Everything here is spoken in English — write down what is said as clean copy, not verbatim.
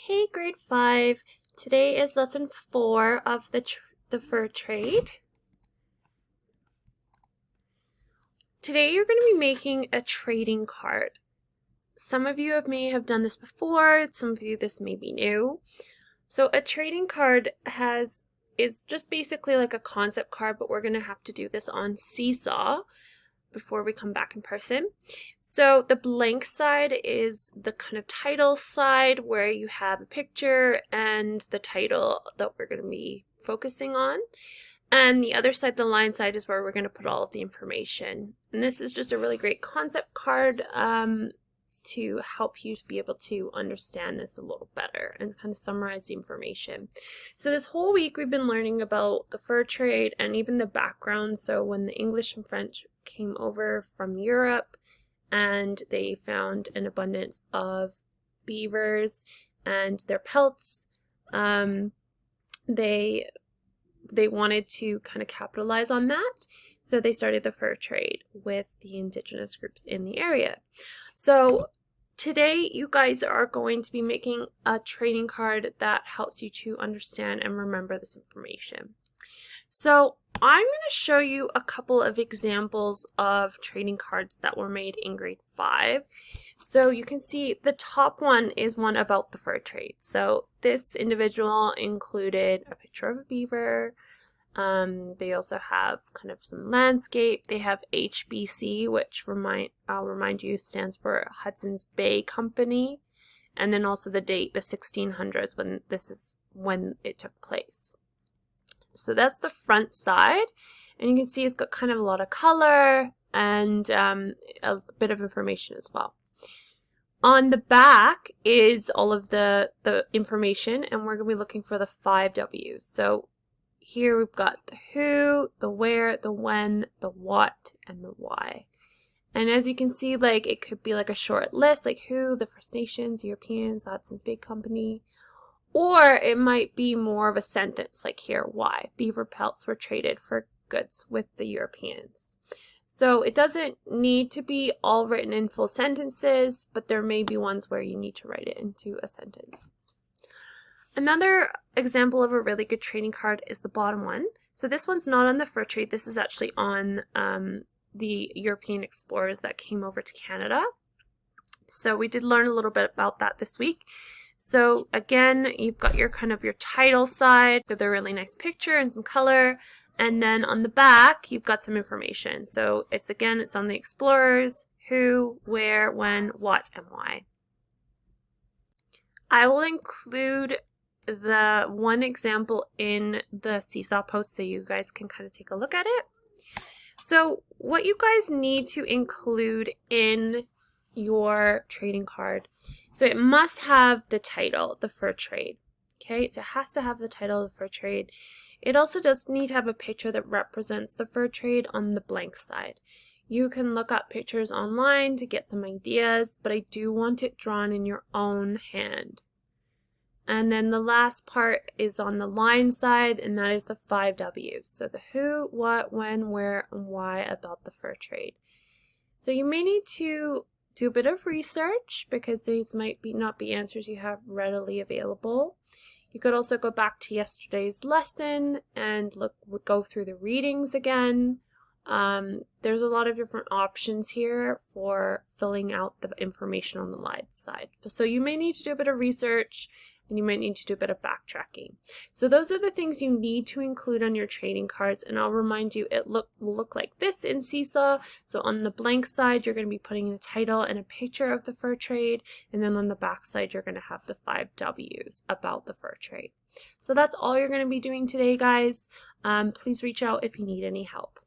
Hey, grade 5. Today is lesson 4 of the fur trade. Today you're going to be making a trading card. Some of you may have done this before, some of you this may be new. So a trading card is just basically like a concept card, but we're going to have to do this on Seesaw before we come back in person. So the blank side is the kind of title side where you have a picture and the title that we're going to be focusing on. And the other side, the line side, is where we're going to put all of the information. And this is just a really great concept card to help you to be able to understand this a little better and kind of summarize the information. So this whole week we've been learning about the fur trade and even the background. So when the English and French came over from Europe and they found an abundance of beavers and their pelts, they wanted to kind of capitalize on that. So they started the fur trade with the indigenous groups in the area. So today you guys are going to be making a trading card that helps you to understand and remember this information. So I'm going to show you a couple of examples of trading cards that were made in grade 5. So you can see the top one is one about the fur trade. So this individual included a picture of a beaver. They also have kind of some landscape. They have HBC, which I'll remind you stands for Hudson's Bay Company, and then also the date, the 1600s, when it took place. So that's the front side, and you can see it's got kind of a lot of color and a bit of information as well. On the back is all of the information, and we're going to be looking for the 5 W's. So here we've got the who, the where, the when, the what, and the why. And as you can see, like it could be like a short list, like who, the First Nations, Europeans, Hudson's Bay Company. Or it might be more of a sentence, like here, why. Beaver pelts were traded for goods with the Europeans. So it doesn't need to be all written in full sentences, but there may be ones where you need to write it into a sentence. Another example of a really good trading card is the bottom one. So this one's not on the fur trade. This is actually on the European explorers that came over to Canada. So we did learn a little bit about that this week. So again, you've got your kind of your title side with a really nice picture and some color. And then on the back, you've got some information. So it's on the explorers, who, where, when, what, and why. I will include the one example in the Seesaw post so you guys can kind of take a look at it. So what you guys need to include in your trading card, so it must have the title, the fur trade. Okay, so it has to have the title of the fur trade. It also does need to have a picture that represents the fur trade on the blank side. You can look up pictures online to get some ideas, but I do want it drawn in your own hand. And then the last part is on the line side, and that is the 5 W's. So the who, what, when, where, and why about the fur trade. So you may need to do a bit of research because these might not be answers you have readily available. You could also go back to yesterday's lesson and go through the readings again. There's a lot of different options here for filling out the information on the line side. So you may need to do a bit of research, and you might need to do a bit of backtracking. So those are the things you need to include on your trading cards, and I'll remind you it will look like this in Seesaw. So on the blank side, you're going to be putting the title and a picture of the fur trade, and then on the back side, you're going to have the 5 W's about the fur trade. So that's all you're going to be doing today, guys. Please reach out if you need any help.